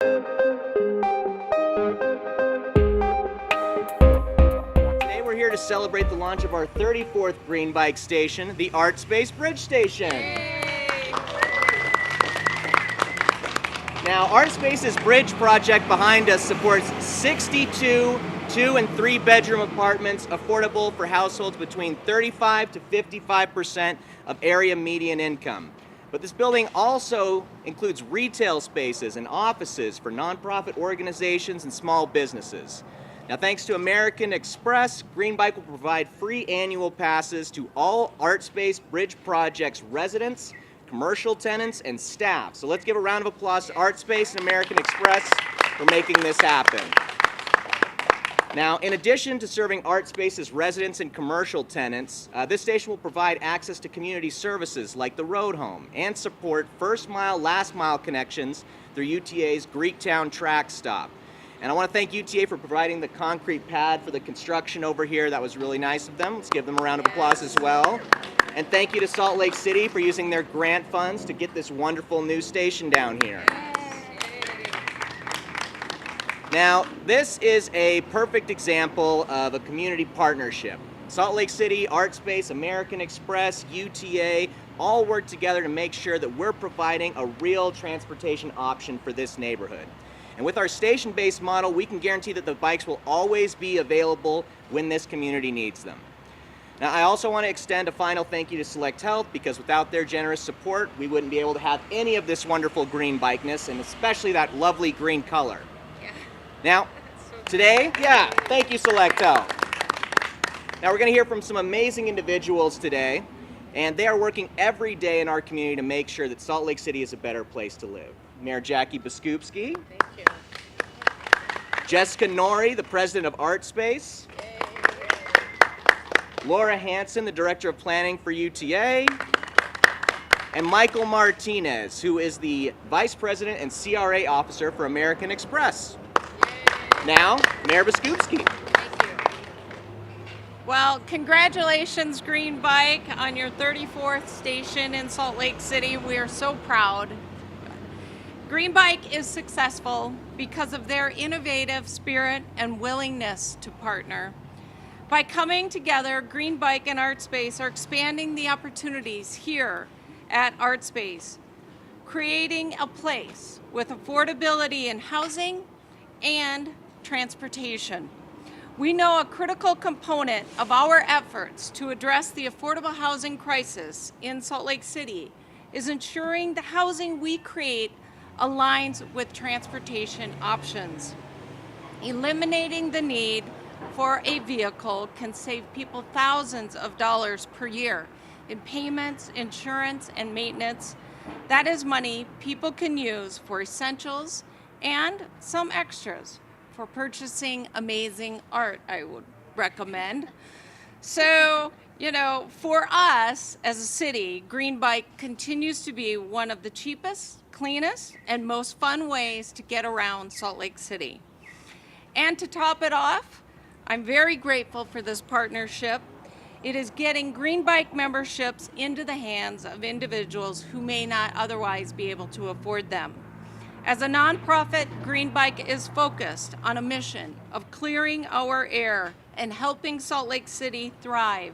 Today we're here to celebrate the launch of our 34th GREENbike station, the Artspace Bridge Station. Now, Artspace's Bridge Project behind us supports 62 2- and 3-bedroom apartments affordable for households between 35 to 55% of area median income. But this building also includes retail spaces and offices for nonprofit organizations and small businesses. Now, thanks to American Express, GREENbike will provide free annual passes to all Artspace Bridge Project's residents, commercial tenants, and staff. So let's give a round of applause to Artspace and American Express for making this happen. Now, in addition to serving Artspace's residents and commercial tenants, this station will provide access to community services like the Road Home and support first mile, last mile connections through UTA's Greektown track stop. And I want to thank UTA for providing the concrete pad for the construction over here. That was really nice of them. Let's give them a round of applause as well. And thank you to Salt Lake City for using their grant funds to get this wonderful new station down here. Now, this is a perfect example of a community partnership. Salt Lake City, Artspace, American Express, UTA all work together to make sure that we're providing a real transportation option for this neighborhood. And with our station-based model, we can guarantee that the bikes will always be available when this community needs them. Now, I also want to extend a final thank you to Select Health, because without their generous support, we wouldn't be able to have any of this wonderful green bikeness, and especially that lovely green color. Now, today, thank you, Select Health. Now, we're going to hear from some amazing individuals today, and they are working every day in our community to make sure that Salt Lake City is a better place to live. Mayor Jackie Biskupski. Thank you. Jessica Nori, the president of Artspace. Laura Hansen, the director of planning for UTA. And Michael Martinez, who is the vice president and CRA officer for American Express. Now, Mayor Biskupski. Thank you. Well, congratulations, GREENbike, on your 34th station in Salt Lake City. We are so proud. GREENbike is successful because of their innovative spirit and willingness to partner. By coming together, GREENbike and Artspace are expanding the opportunities here at Artspace, creating a place with affordability in housing and transportation. We know a critical component of our efforts to address the affordable housing crisis in Salt Lake City is ensuring the housing we create aligns with transportation options. Eliminating the need for a vehicle can save people thousands of dollars per year in payments, insurance, and maintenance. That is money people can use for essentials and some extras for purchasing amazing art, I would recommend. So, for us as a city, GREENbike continues to be one of the cheapest, cleanest, and most fun ways to get around Salt Lake City. And to top it off, I'm very grateful for this partnership. It is getting GREENbike memberships into the hands of individuals who may not otherwise be able to afford them. As a nonprofit, GREENbike is focused on a mission of clearing our air and helping Salt Lake City thrive,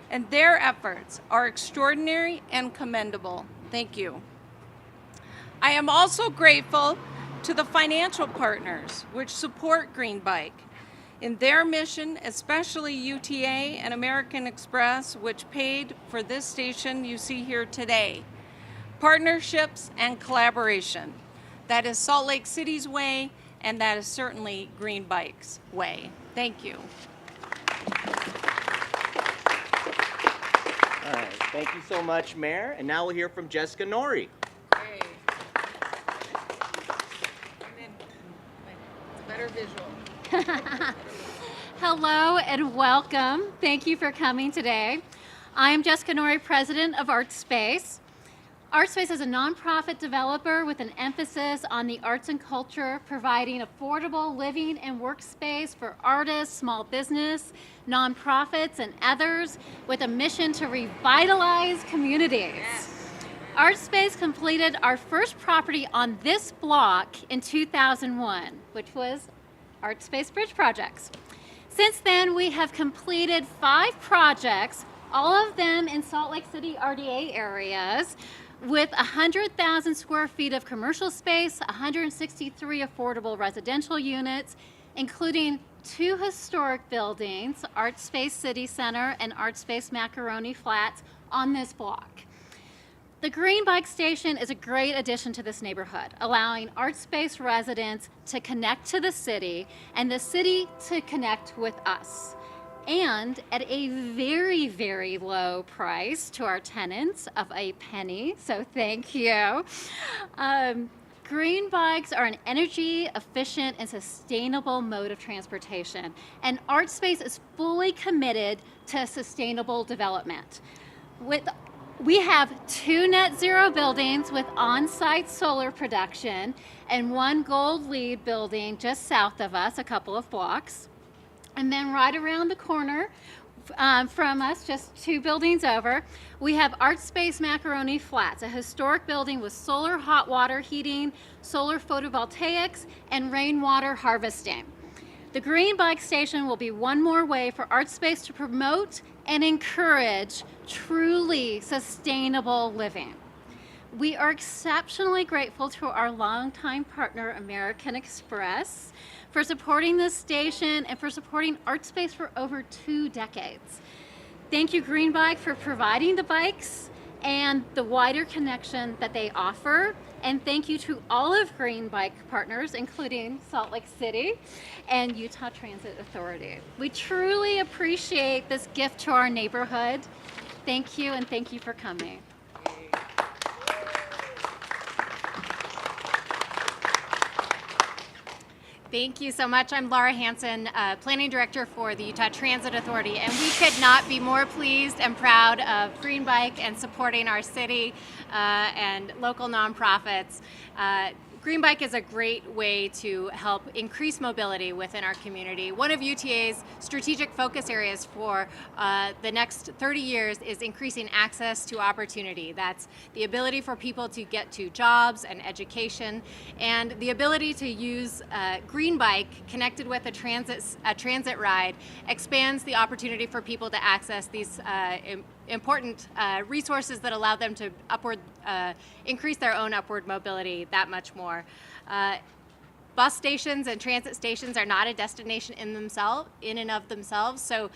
and their efforts are extraordinary and commendable. Thank you. I am also grateful to the financial partners which support GREENbike in their mission, especially UTA and American Express, which paid for this station you see here today. Partnerships and collaboration. That is Salt Lake City's way, and that is certainly GREENbike's way. Thank you. All right, thank you so much, Mayor. And now we'll hear from Jessica Nori. Hey. It's a better visual. Hello and welcome. Thank you for coming today. I am Jessica Nori, president of Artspace. Artspace is a nonprofit developer with an emphasis on the arts and culture, providing affordable living and workspace for artists, small business, nonprofits, and others with a mission to revitalize communities. Yes. Artspace completed our first property on this block in 2001, which was Artspace Bridge Projects. Since then, we have completed 5 projects, all of them in Salt Lake City RDA areas, with 100,000 square feet of commercial space, 163 affordable residential units, including 2 historic buildings, Artspace City Center and Artspace Macaroni Flats, on this block. The GREENbike station is a great addition to this neighborhood, allowing Artspace residents to connect to the city and the city to connect with us. And at a very, very low price to our tenants of a penny, so thank you. GREENbikes are an energy efficient and sustainable mode of transportation, and Artspace is fully committed to sustainable development. We have 2 net zero buildings with on-site solar production and 1 gold LEED building just south of us, a couple of blocks. And then right around the corner from us, just 2 buildings over, we have Artspace Macaroni Flats, a historic building with solar hot water heating, solar photovoltaics, and rainwater harvesting. The GREENbike station will be one more way for Artspace to promote and encourage truly sustainable living. We are exceptionally grateful to our longtime partner, American Express, for supporting this station and for supporting Artspace for over 2 decades. Thank you, GREENbike, for providing the bikes and the wider connection that they offer. And thank you to all of GREENbike partners, including Salt Lake City and Utah Transit Authority. We truly appreciate this gift to our neighborhood. Thank you, and thank you for coming. Thank you so much. I'm Laura Hansen, Planning Director for the Utah Transit Authority, and we could not be more pleased and proud of GREENbike and supporting our city and local nonprofits. GREENbike is a great way to help increase mobility within our community. One of UTA's strategic focus areas for the next 30 years is increasing access to opportunity. That's the ability for people to get to jobs and education, and the ability to use GREENbike connected with a transit ride expands the opportunity for people to access these important resources that allow them to increase their own upward mobility that much more. Bus stations and transit stations are not a destination in and of themselves, so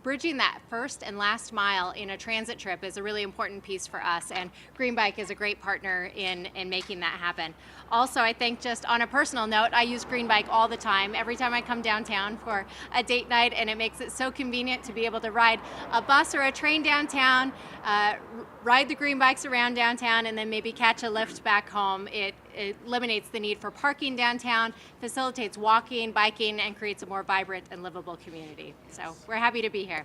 bridging that first and last mile in a transit trip is a really important piece for us, and GREENbike is a great partner in making that happen. Also, I think just on a personal note, I use GREENbike all the time, every time I come downtown for a date night, and it makes it so convenient to be able to ride a bus or a train downtown, ride the GREENbikes around downtown, and then maybe catch a lift back home. It eliminates the need for parking downtown, facilitates walking, biking, and creates a more vibrant and livable community. So we're happy to be here.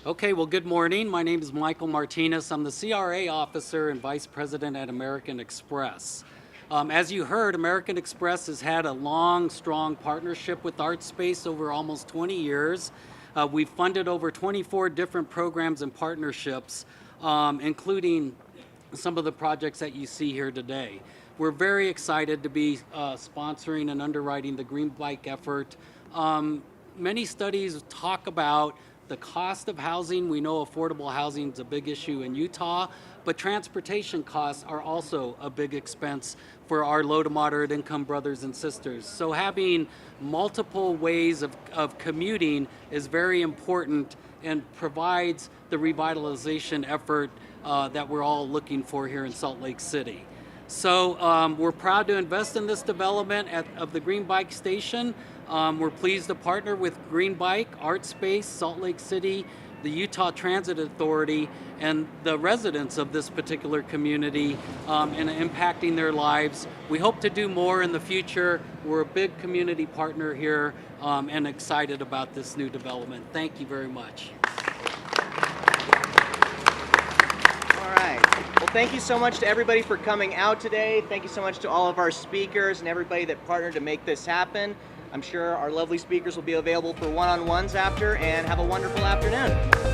Okay, well, good morning. My name is Michael Martinez. I'm the CRA officer and vice president at American Express. As you heard, American Express has had a long, strong partnership with Artspace over almost 20 years. We've funded over 24 different programs and partnerships, including some of the projects that you see here today. We're very excited to be sponsoring and underwriting the GREENbike effort. Many studies talk about the cost of housing. We know affordable housing is a big issue in Utah, but transportation costs are also a big expense for our low to moderate income brothers and sisters. So having multiple ways of commuting is very important and provides the revitalization effort that we're all looking for here in Salt Lake City. So we're proud to invest in this development of the GREENbike station. We're pleased to partner with GREENbike, Artspace, Salt Lake City, the Utah Transit Authority, and the residents of this particular community in impacting their lives. We hope to do more in the future. We're a big community partner here and excited about this new development. Thank you very much. All right. Well, thank you so much to everybody for coming out today. Thank you so much to all of our speakers and everybody that partnered to make this happen. I'm sure our lovely speakers will be available for one-on-ones after, and have a wonderful afternoon.